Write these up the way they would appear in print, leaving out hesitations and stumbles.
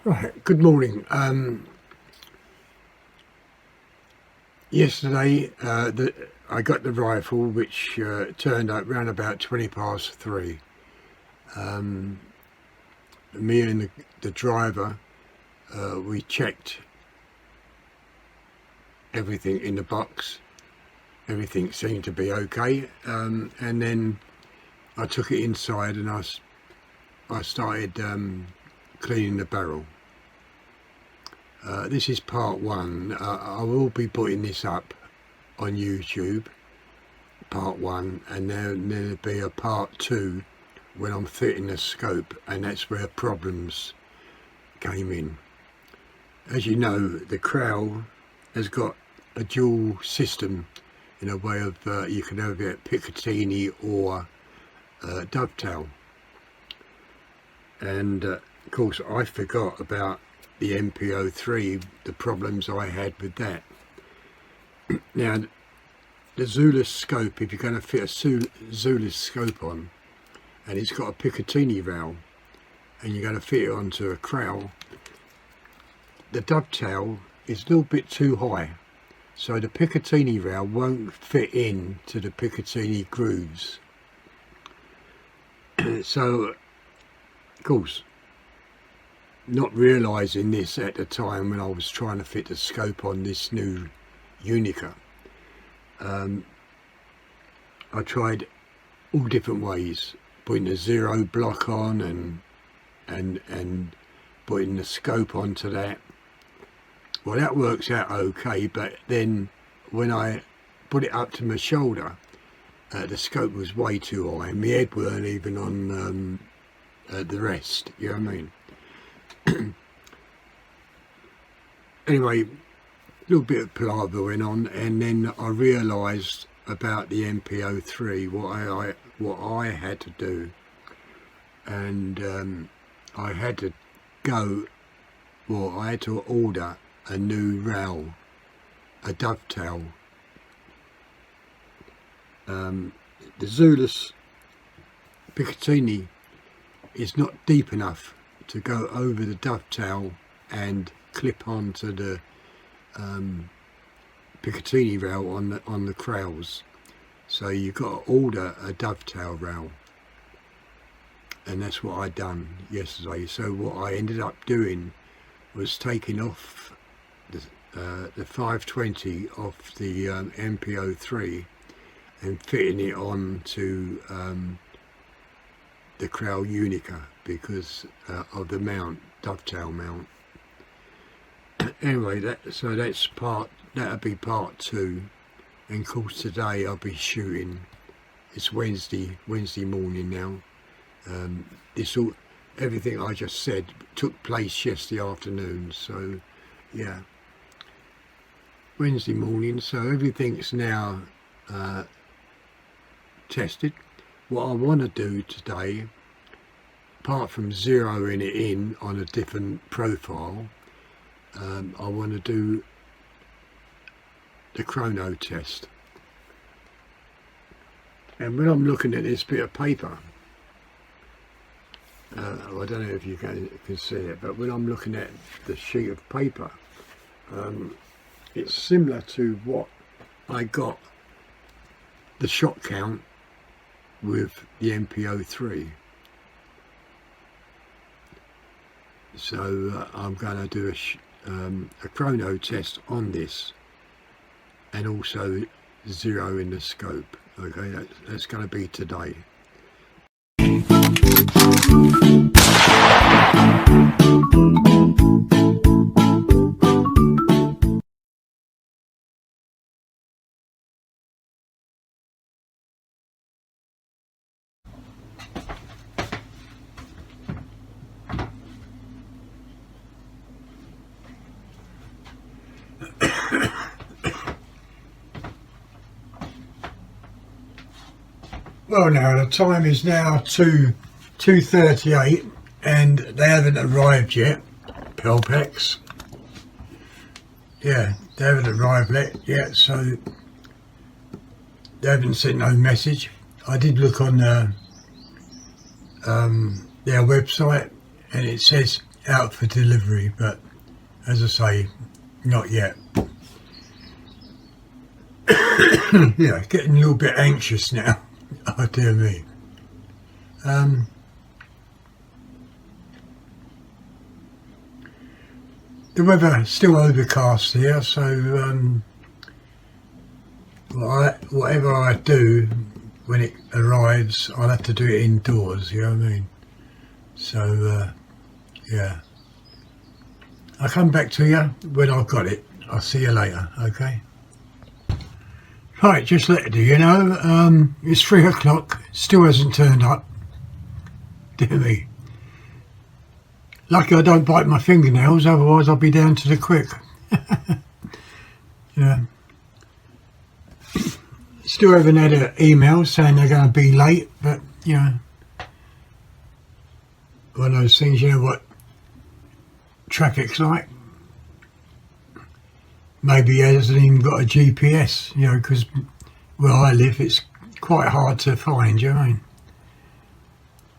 Right, good morning. Yesterday I got the rifle, which turned up round about 3:20. Me and the driver, we checked everything in the box. Everything seemed to be okay, and then I took it inside and I started cleaning the barrel. This is part one. I will be putting this up on YouTube, part one, and then there'll be a part two when I'm fitting the scope, and that's where problems came in. As you know, the Crowell has got a dual system in a way of you can have it Picatinny or dovetail, and of course I forgot about the MPO3, the problems I had with that. Now the Zulus scope, if you're going to fit a Zulus scope on and it's got a Picatinny rail and you're going to fit it onto a Crowell, the dovetail is a little bit too high, so the Picatinny rail won't fit in to the Picatinny grooves. So of course, not realising this at the time when I was trying to fit the scope on this new Unica, I tried all different ways, putting the zero block on and putting the scope onto that. Well, that works out okay, but then when I put it up to my shoulder, the scope was way too high and my head weren't even on the rest, you know what I mean? Anyway, a little bit of palaver went on, and then I realised about the MPO3, what I had to do, and I had to I had to order a new rail, a dovetail. The Zulus Picatinny is not deep enough to go over the dovetail and clip onto the Picatinny rail on the Crowells, so you've got to order a dovetail rail, and that's what I done yesterday. So what I ended up doing was taking off the 520 off the MPO3 and fitting it on to the Crowell Unica because of the mount, dovetail mount. Anyway, that'll be part two, and of course today I'll be shooting. It's Wednesday morning now. Everything I just said took place yesterday afternoon, so yeah, Wednesday morning, so everything's now tested. What I want to do today, apart from zeroing it in on a different profile, I want to do the chrono test. And when I'm looking at this bit of paper, I don't know if you can see it, but when I'm looking at the sheet of paper, it's similar to what I got the shot count with the MPO3. So I'm going to do a chrono test on this, and also zero in the scope. Okay, that's going to be today. Well, now the time is now 2:38 and they haven't arrived yet. Pelpex. Yeah, they haven't arrived yet, so they haven't sent no message. I did look on their website and it says out for delivery, but as I say, not yet. Yeah, getting a little bit anxious now. Oh dear me. The weather still overcast here, so whatever I do when it arrives, I'll have to do it indoors, you know what I mean? So yeah, I'll come back to you when I've got it. I'll see you later, okay? Right, just letting you know, it's 3 o'clock, still hasn't turned up. Dear me. Lucky I don't bite my fingernails, otherwise I'll be down to the quick. Yeah. Still haven't had an email saying they're going to be late, but, you know, one of those things, you know what traffic's like. Maybe he hasn't even got a GPS, you know, because where I live it's quite hard to find, you know what I mean?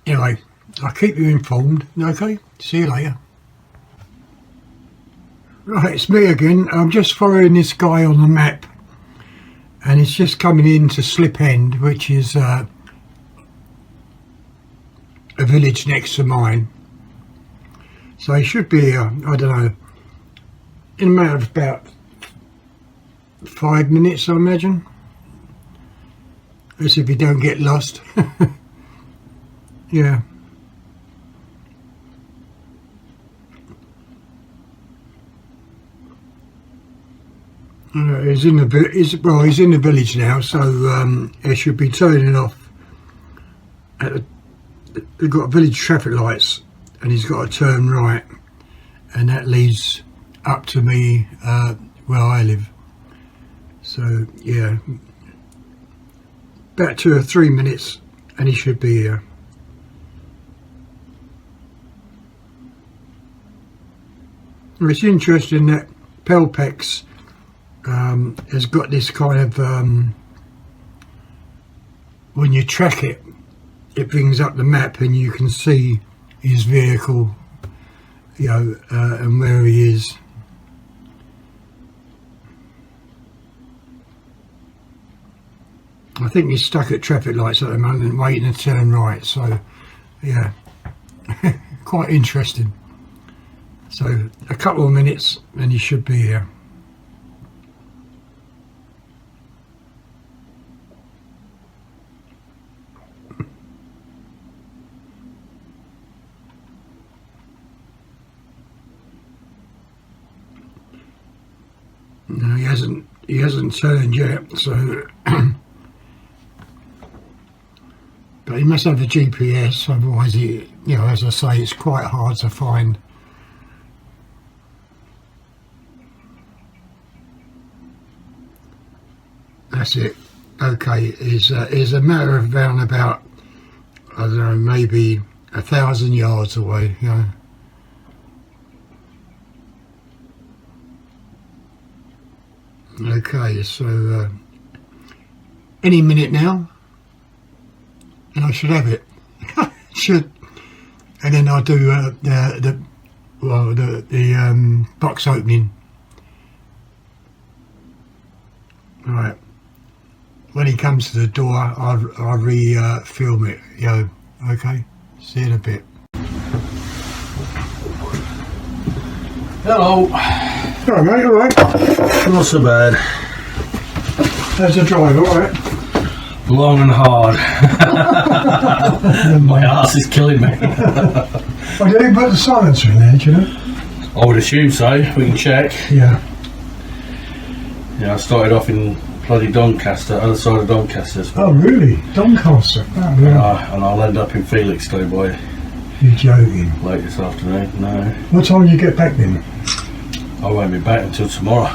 Anyway, I'll keep you informed, okay? See you later. Right, it's me again. I'm just following this guy on the map, and it's just coming into Slip End, which is a village next to mine. So he should be, I don't know, in a matter of about 5 minutes, I imagine. As if you don't get lost. Yeah. He's in the village now, so he should be turning off. They've got village traffic lights, and he's got to turn right, and that leads up to me where I live. So yeah, about 2 or 3 minutes, and he should be here. It's interesting that Pelpex has got this kind of, when you track it, it brings up the map and you can see his vehicle, you know, and where he is. I think he's stuck at traffic lights at the moment waiting to turn right, so yeah, quite interesting. So a couple of minutes and he should be here. No, he hasn't turned yet, so but he must have a GPS, otherwise he, you know, as I say, it's quite hard to find. That's it. Okay, is a matter of around about, I don't know, maybe 1,000 yards away, you know. Okay, so any minute now, and I should have it. Should, and then I'll do the box opening. Right. When he comes to the door, I'll re-film it. You know. Okay. See you in a bit. Hello. Hello, mate. All right. Not so bad. How's the drive? All right. Long and hard. My arse is killing me. I didn't put the silencer in there, do you know? I would assume so. We can check. Yeah. Yeah, I started off in bloody Doncaster, other side of Doncaster. Oh, really? Doncaster? Oh, yeah. And I'll end up in Felixstowe by You're joking. late this afternoon. No. What time do you get back then? I won't be back until tomorrow.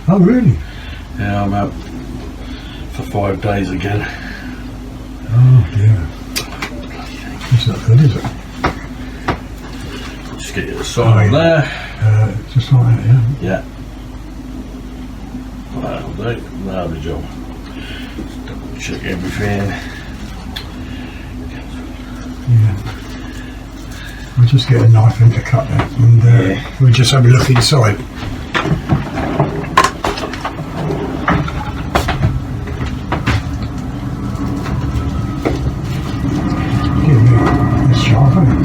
Oh, really? Yeah, I'm out for 5 days again. Oh, dear. It's not good, is it? Just get you the sign on there. Just like that, yeah? Yeah. That'll do. That'll be job. Just double check everything. Yeah. We'll just get a knife in to cut that, and we'll just have a look inside. It's sharp, isn't it?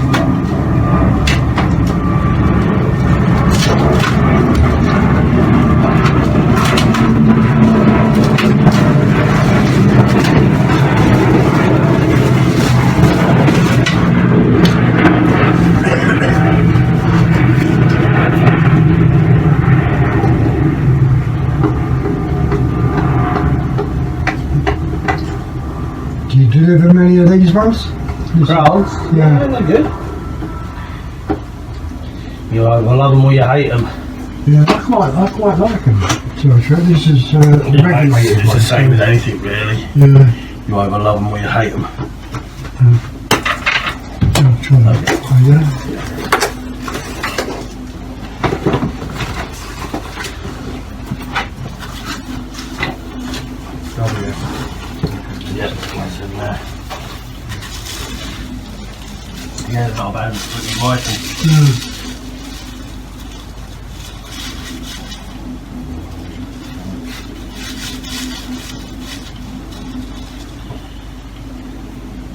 Do you deliver many of these ones? Crowns? Yeah. They're good. You either love them or you hate them. Yeah, I quite like them. So this is regulated. It's the same with anything really. Yeah. You either love them or you hate them. I'll try that. Oh, yeah. Yeah, that's in there. Yeah, it's not bad. It's pretty vital.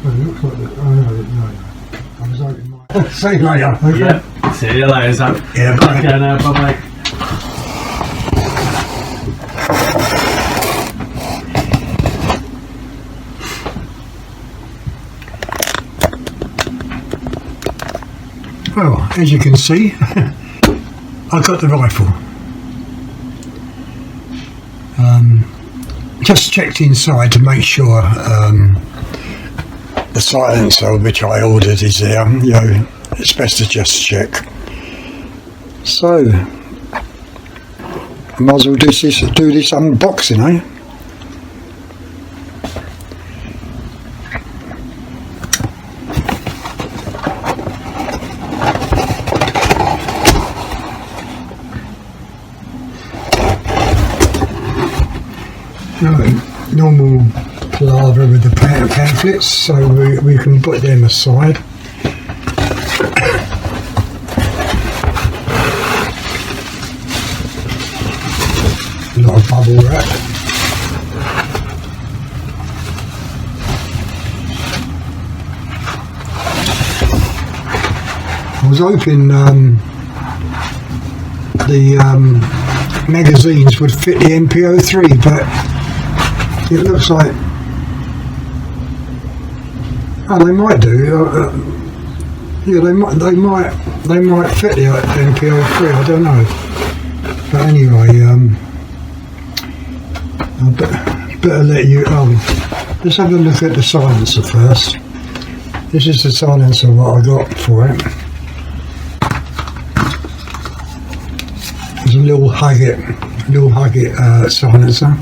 Well, it looks like that. Oh, no. I was hoping my. See you later. Okay? Yeah. See you later, son. Yeah, bye. Okay, now, bye-bye. Well, as you can see, I got the rifle. Just checked inside to make sure the silencer which I ordered is there. You know, it's best to just check. So, I might as well do this unboxing, eh? Right, normal palaver with the pamphlets, so we can put them aside. Not a bubble wrap. I was hoping the magazines would fit the MPO3, but it looks like, oh, they might do. Yeah, they might fit the MPO3. I don't know. But anyway, I better let you. Let's have a look at the silencer first. This is the silencer what I got for it. It's a little Huggett silencer.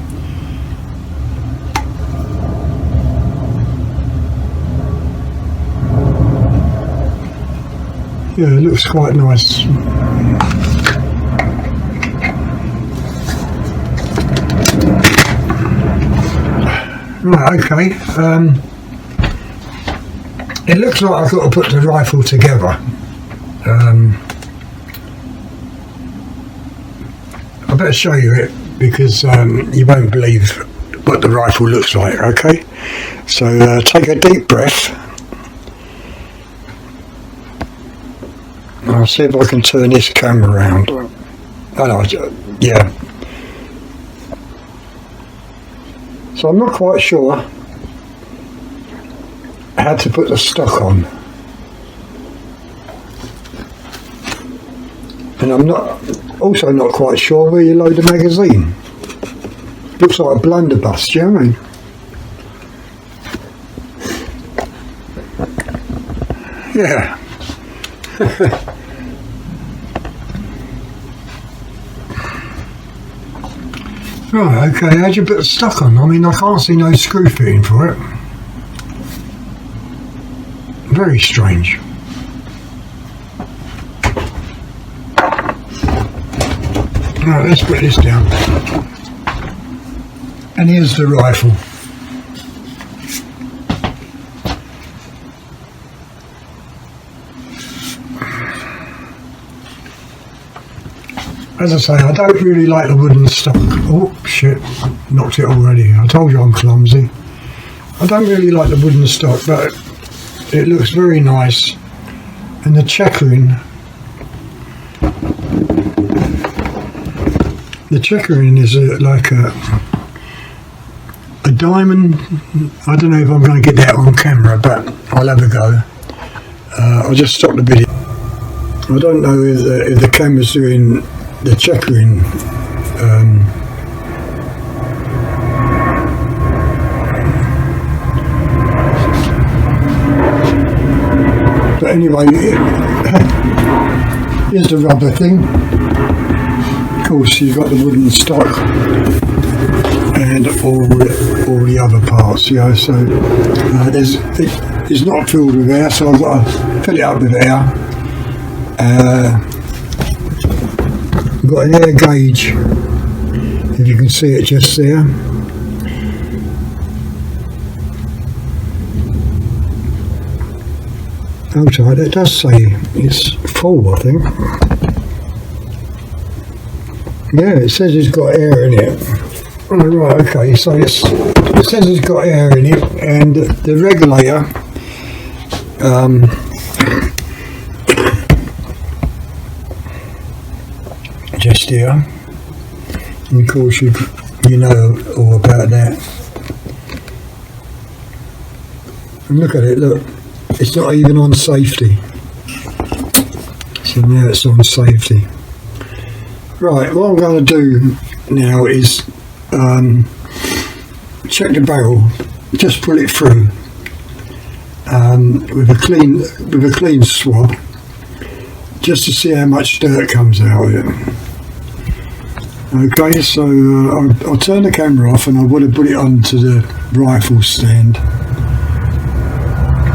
Yeah, it looks quite nice. Right, okay. It looks like I've got to put the rifle together. I better show you it because you won't believe what the rifle looks like, okay? So take a deep breath. I'll see if I can turn this camera around. Oh no, yeah. So I'm not quite sure how to put the stock on. And I'm also not quite sure where you load the magazine. Looks like a blunderbuss, do you know what I mean? Yeah. Right, okay, how'd you put the stock on? I mean, I can't see no screw fitting for it. Very strange. Right, let's put this down. And here's the rifle. as I say, I don't really like the wooden stock. Oh shit, knocked it already. I told you I'm clumsy. I don't really like the wooden stock, but it looks very nice. And the checkering is like a diamond. I don't know if I'm going to get that on camera, but I'll have a go. I'll just stop the video. I don't know if the camera's doing the checkering. But anyway, here's the rubber thing. Of course, you've got the wooden stock and all the other parts, you know. So it's not filled with air, so I've got to fill it up with air. I've got an air gauge, if you can see it just there. Outside it does say it's full, I think. Yeah, it says it's got air in it. Oh, right, okay, so it says it's got air in it, and the regulator just here, and of course you know all about that. And look at it, look, it's not even on safety. So now it's on safety. Right, what I'm going to do now is check the barrel, just pull it through with a clean swab, just to see how much dirt comes out of it. Okay, so I'll turn the camera off and I want to put it onto the rifle stand.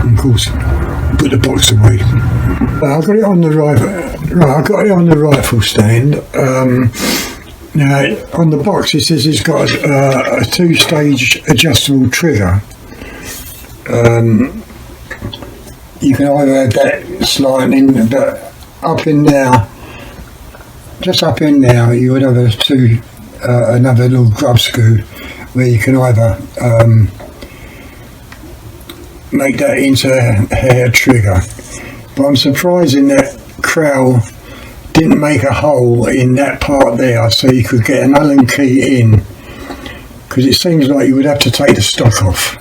And of course, put the box away. I've got it on the rifle. Right, I've got it on the rifle stand. Now, on the box it says it's got a two-stage adjustable trigger. You can either have that sliding, but up in there, just up in there, you would have another little grub screw where you can either make that into a hair trigger. But I'm surprised in that Krell didn't make a hole in that part there so you could get an Allen key in, because it seems like you would have to take the stock off.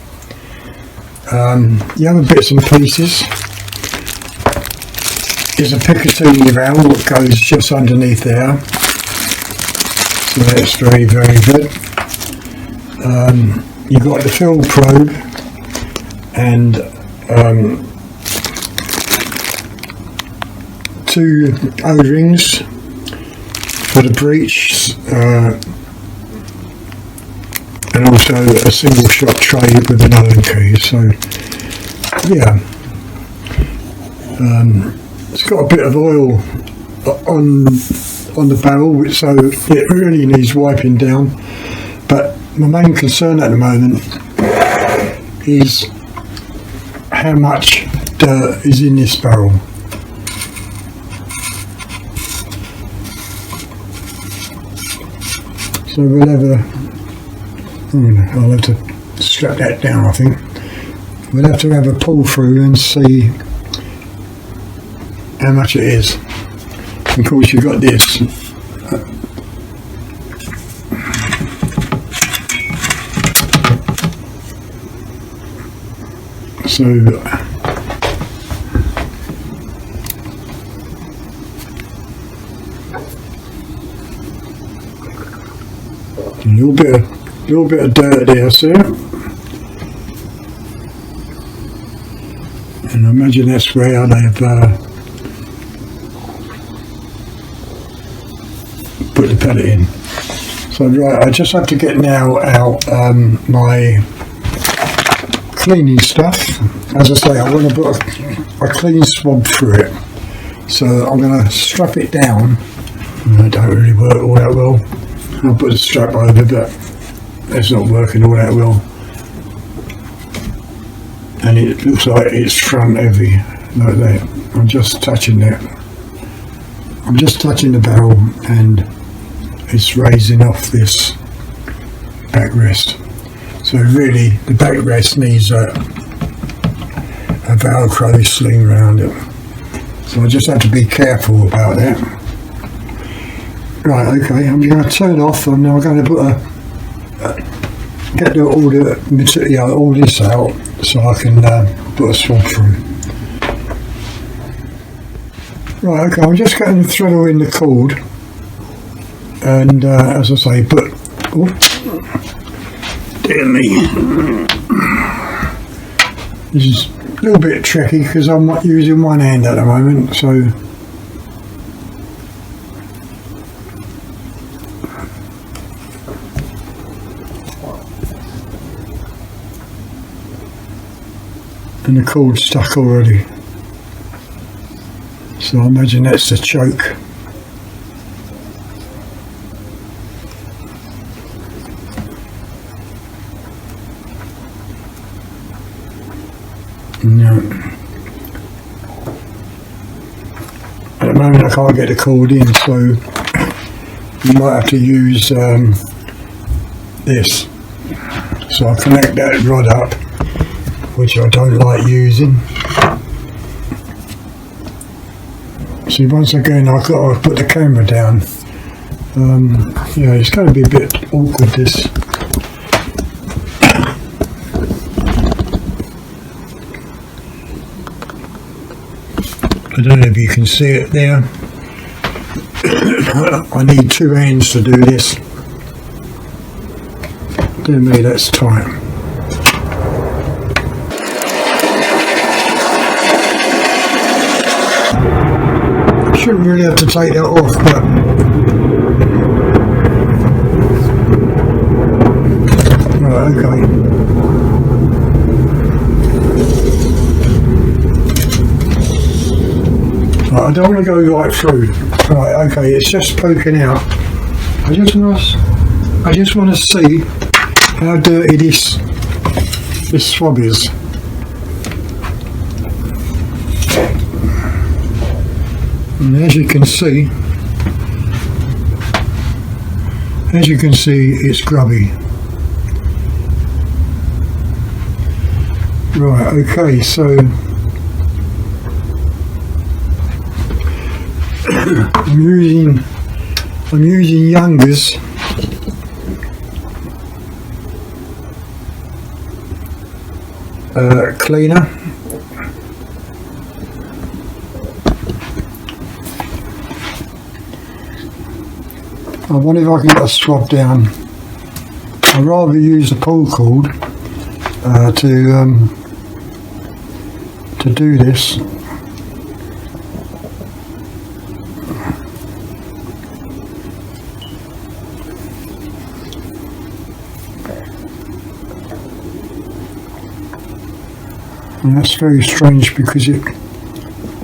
The other bits and pieces is a Picatinny valve that goes just underneath there, so that's very, very good. You've got the fill probe and two O-rings for the breech, and also a single shot tray with an Allen key. So yeah, it's got a bit of oil on the barrel, so it really needs wiping down. But my main concern at the moment is how much dirt is in this barrel. So we'll have I'll have to strap that down, I think. We'll have to have a pull through and see how much it is. Of course you've got this. So a little bit of dirt there, sir. And I imagine that's where they've put the pellet in. So right, I just have to get now out my cleaning stuff. As I say, I want to put a clean swab through it. So I'm going to strap it down. It don't really work all that well. I'll put the strap over, but it's not working all that well. And it looks like it's front heavy, like that. I'm just touching that. I'm just touching the barrel and it's raising off this backrest. So really the backrest needs a Velcro sling around it. So I just have to be careful about that. Right, okay, I'm going to turn off and I'm going to put get all the material, all this out so I can put a swab through. Right, okay, I'm just going to thread in the cord and as I say, put, oh, dear me, this is a little bit tricky because I'm not using one hand at the moment, so and the cord's stuck already, so I imagine that's the choke. No. At the moment I can't get the cord in, so you might have to use this. So I'll connect that rod up, which I don't like using. See, once again I've got to put the camera down. Yeah, it's going to be a bit awkward this. I don't know if you can see it there. I need two hands to do this. Dear me, that's tight. Shouldn't really have to take that off, but right, okay. Right, I don't want to go right through. Right, okay, it's just poking out. I just want to see how dirty this swab is. And as you can see, it's grubby. Right, okay, so I'm using Younger's cleaner. I wonder if I can get a swab down. I'd rather use the pull cord to do this. And that's very strange because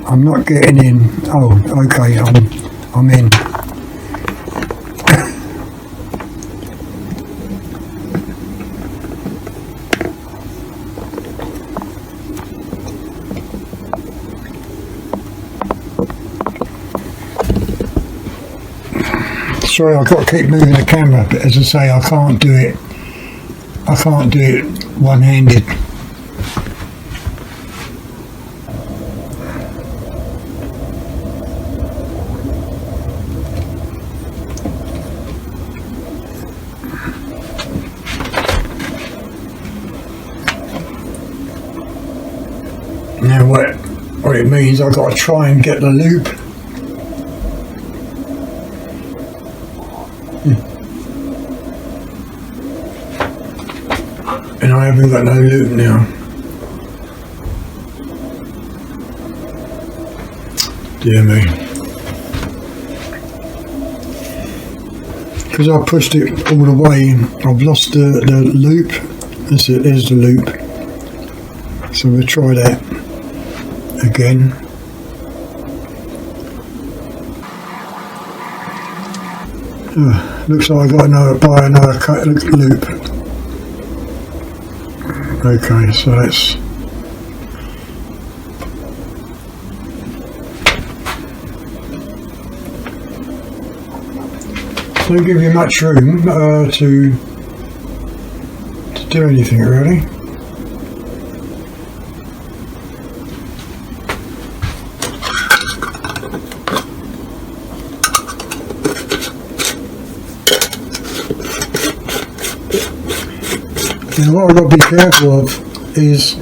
I'm not getting in. Oh, okay, I'm in. Sorry, I've got to keep moving the camera, but as I say, I can't do it one-handed. Now what it means, I've got to try and get the loop. And I haven't got no loop now. Dear me. Because I pushed it all the way, I've lost the loop. That's it, there's the loop. So we'll try that again. Looks like I've got to buy another loop. Okay, so that's Don't give you much room to do anything really. Now what I've got to be careful of is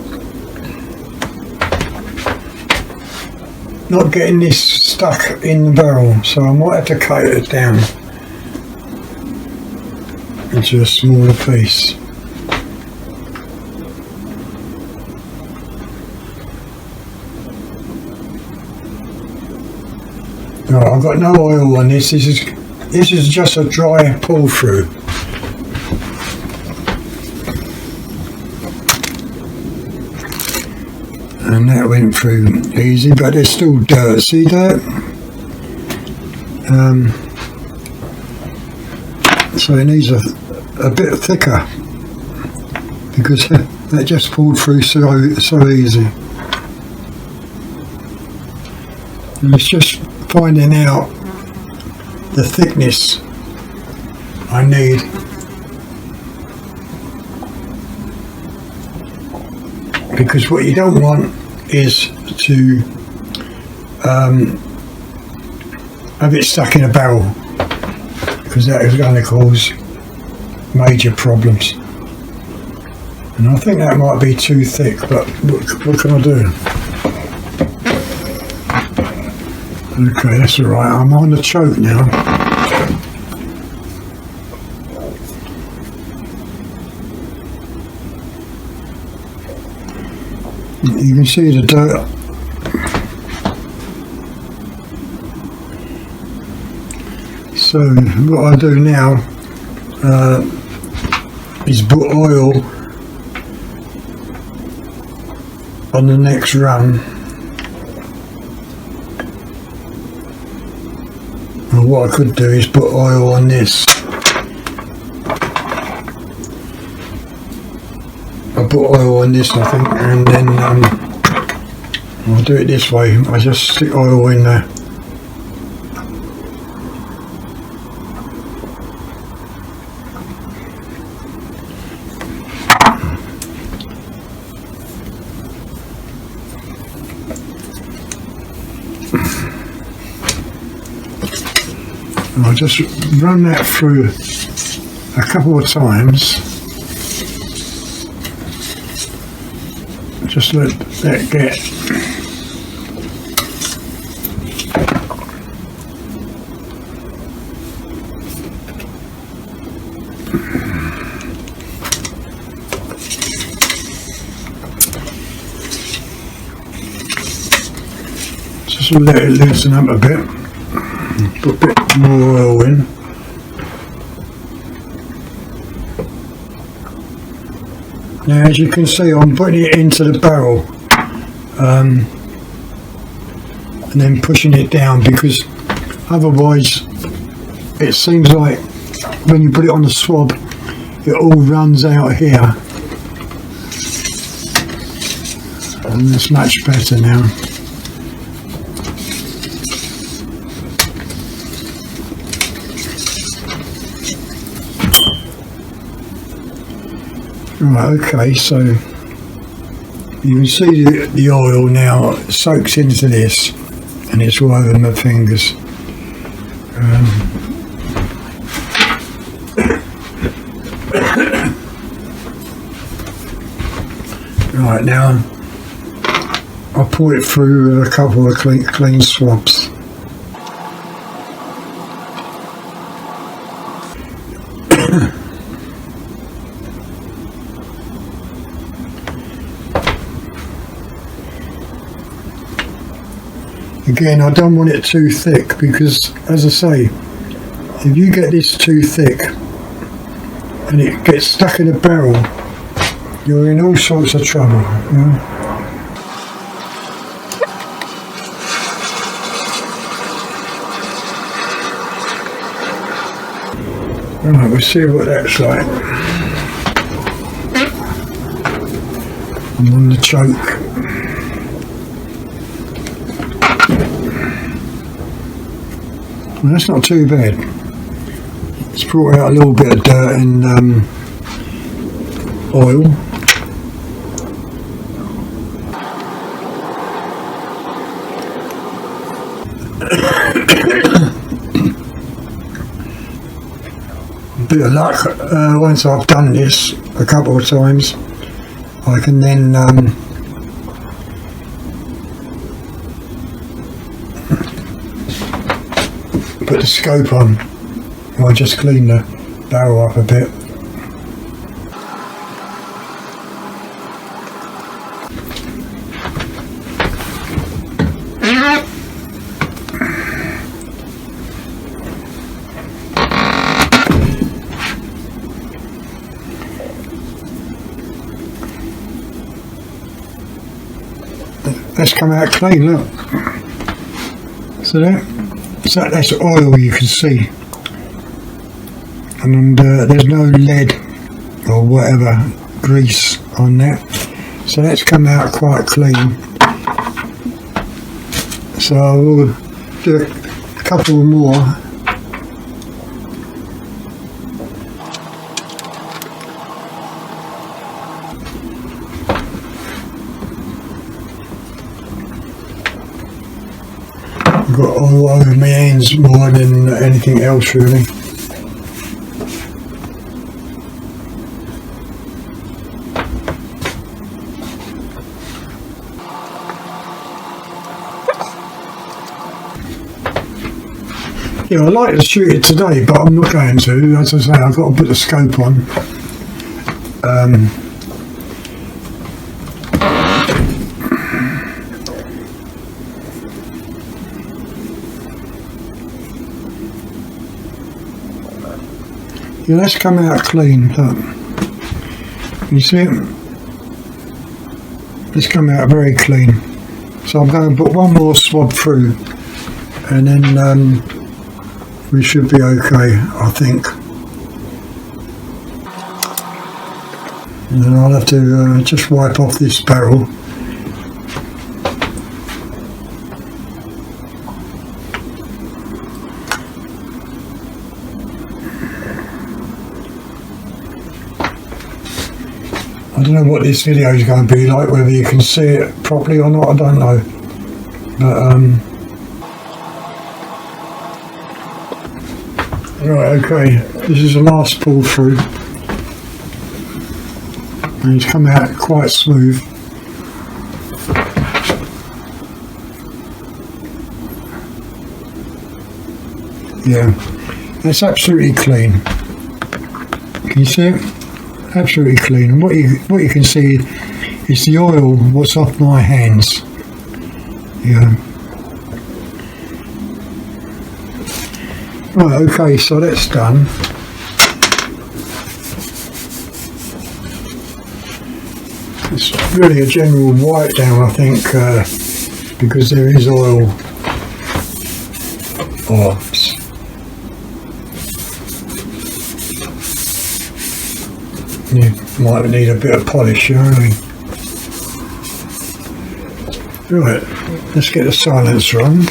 not getting this stuck in the barrel, so I might have to cut it down into a smaller piece. Right, I've got no oil on this. This is just a dry pull through. And that went through easy, but there's still dirt. See that? So it needs a bit thicker because that just pulled through so easy. And it's just finding out the thickness I need. Because what you don't want is to have it stuck in a barrel, because that is going to cause major problems. And I think that might be too thick, but what can I do? Okay, that's alright. I'm on the choke now. You can see the dirt. So what I do now is put oil on the next run. And what I could do is put oil on this. I put oil on this, I think, and then I'll do it this way. I just stick oil in there. And I'll just run that through a couple of times. Just let that get just let it loosen up a bit. Put a bit more oil in. Now, as you can see, I'm putting it into the barrel and then pushing it down, because otherwise it seems like when you put it on the swab it all runs out here, and it's much better now. Right, okay, so you can see the oil now soaks into this, and it's all over my fingers. Right, now I'll pull it through with a couple of clean swabs. Again, I don't want it too thick, because, as I say, if you get this too thick and it gets stuck in a barrel, you're in all sorts of trouble, you know? Right, we'll see what that's like. I'm on the choke. Well, that's not too bad. It's brought out a little bit of dirt and oil. Bit of luck, once I've done this a couple of times, I can then put the scope on. I just clean the barrel up a bit. That's come out clean, look. So that's oil, you can see. And there's no lead or whatever grease on that. So that's come out quite clean. So I will do a couple more. I've got oil over my hands more than anything else really. Yeah, I'd like to shoot it today, but I'm not going to. As I say, I've got to put the scope on. Yeah, that's come out clean, look. You see it? It's come out very clean. So I'm going to put one more swab through and then we should be okay, I think. And then I'll have to just wipe off this barrel. I don't know what this video is going to be like, whether you can see it properly or not, I don't know. But right, okay, this is the last pull through. And it's come out quite smooth. Yeah, it's absolutely clean. Can you see it? Absolutely clean. And what you can see is the oil what's off my hands. Yeah. Right, okay, so that's done. It's really a general wipe down, I think, because there is oil. Oh, you might need a bit of polish, you know what I mean? Right, let's get the silencer on.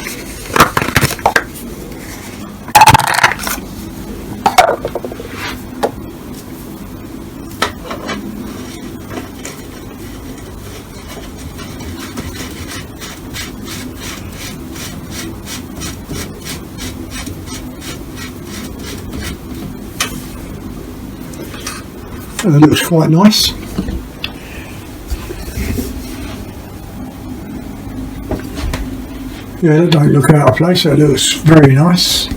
It looks quite nice. Yeah, it don't look out of place, it looks very nice.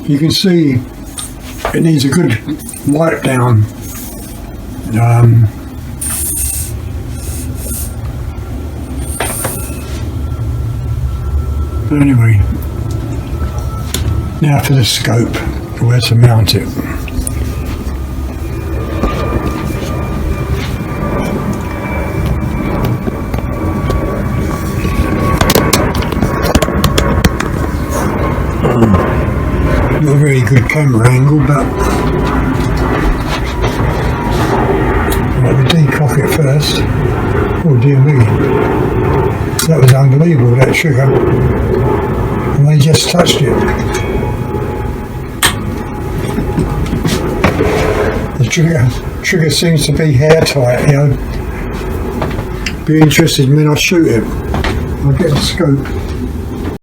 You can see it needs a good wipe down. But anyway, now for the scope, where to mount it. Not a very good camera angle, but I'll decock it first. Oh dear me, that was unbelievable, that sugar, and they just touched it. trigger seems to be hair tight, you know. Be interested when I shoot it. I'll get the scope.